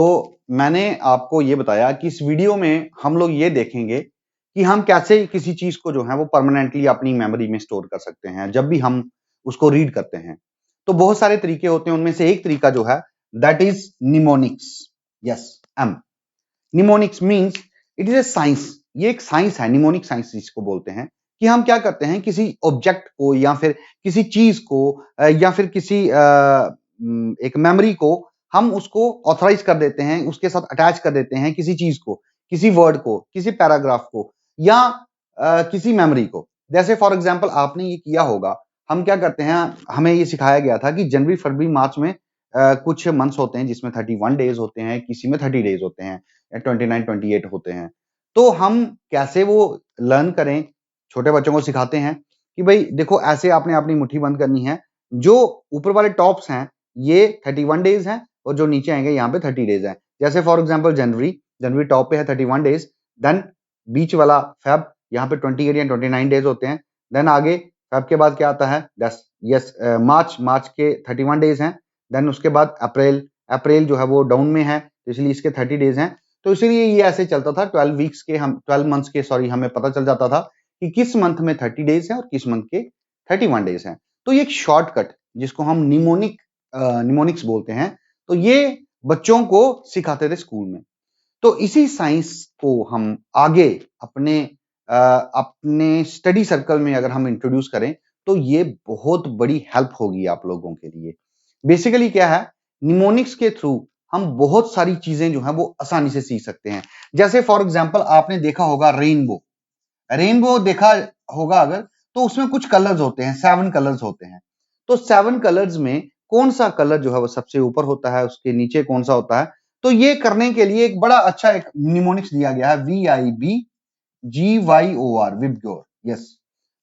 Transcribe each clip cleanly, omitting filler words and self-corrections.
तो मैंने आपको ये बताया कि इस वीडियो में हम लोग ये देखेंगे कि हम कैसे किसी चीज को जो है वो परमानेंटली अपनी मेमोरी में स्टोर कर सकते हैं जब भी हम उसको रीड करते हैं। तो बहुत सारे तरीके होते हैं, उनमें से एक तरीका जो है that is mnemonics. Yes, um mnemonics means it is a science. ये एक साइंस है, निमोनिक साइंस जिसको बोलते हैं कि हम क्या करते हैं किसी ऑब्जेक्ट को या फिर किसी चीज को या फिर किसी एक मेमोरी को हम उसको ऑथराइज कर देते हैं, उसके साथ अटैच कर देते हैं किसी चीज को, किसी वर्ड को, किसी पैराग्राफ को या किसी मेमोरी को। जैसे फॉर एग्जांपल आपने ये किया होगा, हम क्या करते हैं, हमें ये सिखाया गया था कि जनवरी फरवरी मार्च में कुछ मंथ्स होते हैं जिसमें 31 डेज होते हैं, किसी में 30 डेज होते हैं, 29 28 होते हैं। तो हम कैसे वो लर्न करें, छोटे बच्चों को सिखाते हैं कि भाई देखो ऐसे आपने अपनी मुट्ठी बंद करनी है, जो ऊपर वाले टॉप्स हैं ये 31 डेज हैं और जो नीचे आएंगे यहाँ पे 30 डेज हैं। जैसे for example January, January top पे है 31 डेज, देन बीच वाला फेब यहाँ पे 28 या 29 डेज होते हैं। देन आगे फेब के बाद क्या आता है, यस मार्च, मार्च के 31 डेज हैं। देन उसके बाद अप्रैल, अप्रैल जो है वो डाउन में है तो इसलिए इसके 30 डेज हैं। तो इसीलिए ये ऐसे चलता था 12 वीक्स के, हम 12 मंथ्स के सॉरी हमें पता चल जाता था कि किस मंथ में 30 डेज है और किस मंथ के 31 डेज हैं। तो ये एक शॉर्टकट जिसको हम निमोनिक्स बोलते हैं, तो ये बच्चों को सिखाते थे स्कूल में। तो इसी साइंस को हम आगे अपने स्टडी सर्कल में अगर हम इंट्रोड्यूस करें तो ये बहुत बड़ी हेल्प होगी आप लोगों के लिए। बेसिकली क्या है, निमोनिक्स के थ्रू हम बहुत सारी चीजें जो है वो आसानी से सीख सकते हैं। जैसे फॉर एग्जांपल आपने देखा होगा रेनबो, रेनबो देखा होगा अगर, तो उसमें कुछ कलर्स होते हैं, 7 कलर्स होते हैं। तो 7 कलर्स में कौन सा कलर जो है वो सबसे ऊपर होता है, उसके नीचे कौन सा होता है, तो ये करने के लिए एक बड़ा अच्छा एक निमोनिक्स दिया गया है, VIBGYOR, विबग्योर। यस,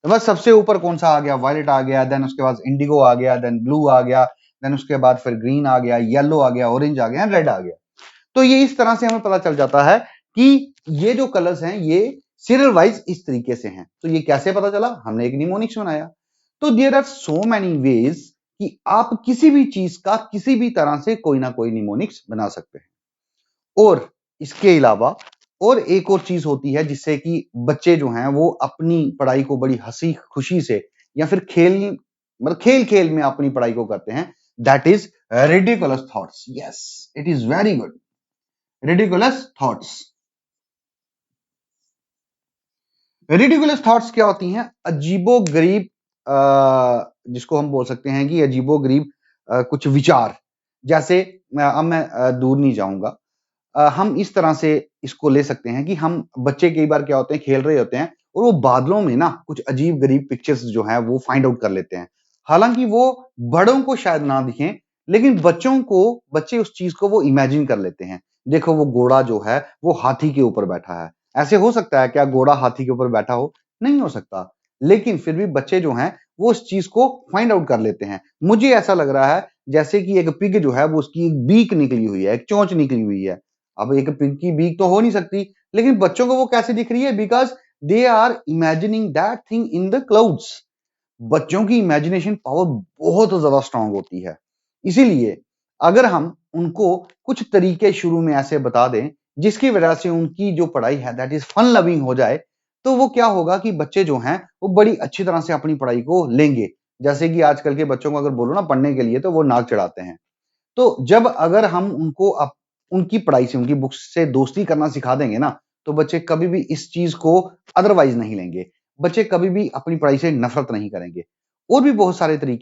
तो बस सबसे ऊपर कौन सा आ गया, वायलेट आ गया, देन उसके बाद इंडिगो आ गया, देन ब्लू आ गया, देन उसके बाद फिर ग्रीन आ गया, येलो आ गया, ऑरेंज आ गया, रेड आ गया। तो ये इस तरह से हमें पता चल जाता है कि ये जो कलर्स हैं ये सीरियल वाइज इस तरीके से हैं। तो ये कैसे पता चला, हमने एक निमोनिक्स बनाया। तो there are so many ways कि आप किसी भी चीज का किसी भी तरह से कोई ना कोई निमोनिक्स बना सकते हैं। और इसके अलावा और एक और चीज होती है जिससे कि बच्चे जो हैं वो अपनी पढ़ाई को बड़ी हंसी खुशी से या फिर खेल खेल में अपनी पढ़ाई को करते हैं, that is ridiculous thoughts. Yes, it is very good, ridiculous thoughts. Ridiculous thoughts क्या होती हैं, अजीबो गरीब, जिसको हम बोल सकते हैं कि अजीबो गरीब कुछ विचार। जैसे अब मैं दूर नहीं जाऊंगा, हम इस तरह से इसको ले सकते हैं कि हम बच्चे कई बार क्या होते हैं, खेल रहे होते हैं और वो बादलों में ना कुछ अजीब गरीब पिक्चर्स जो है वो फाइंड आउट कर लेते हैं। हालांकि वो बड़ों को शायद ना दिखें, लेकिन बच्चे उस चीज को वो इमेजिन कर लेते हैं। देखो वो घोड़ा जो है वो हाथी के ऊपर बैठा है। ऐसे हो सकता है क्या घोड़ा हाथी के ऊपर बैठा हो? नहीं हो सकता, लेकिन फिर भी बच्चे जो हैं वो उस चीज को फाइंड आउट कर लेते हैं। मुझे ऐसा लग रहा है जैसे कि एक पिग जो है वो उसकी एक बीक निकली हुई है, एक चोंच निकली हुई है। अब एक पिग की बीक तो हो नहीं सकती, लेकिन बच्चों को वो कैसे दिख रही है, because they are imagining that thing in the clouds. बच्चों की इमेजिनेशन पावर बहुत ज्यादा स्ट्रांग होती है। इसीलिए अगर हम उनको कुछ तरीके शुरू में ऐसे बता दें जिसकी वजह से उनकी जो पढ़ाई है दैट इज फन लविंग हो जाए, तो वो क्या होगा कि बच्चे जो हैं वो बड़ी अच्छी तरह से अपनी पढ़ाई को लेंगे। जैसे कि आजकल के बच्चों को अगर बोलो ना पढ़ने के लिए तो वो नाक चढ़ाते हैं। तो जब अगर हम उनको उनकी पढ़ाई से, उनकी बुक्स से दोस्ती करना सिखा देंगे ना, तो बच्चे कभी भी इस चीज को अदरवाइज नहीं लेंगे। बच्चे कभी भी अपनी पढ़ाई से नफरत नहीं करेंगे। और भी बहुत सारे तरीके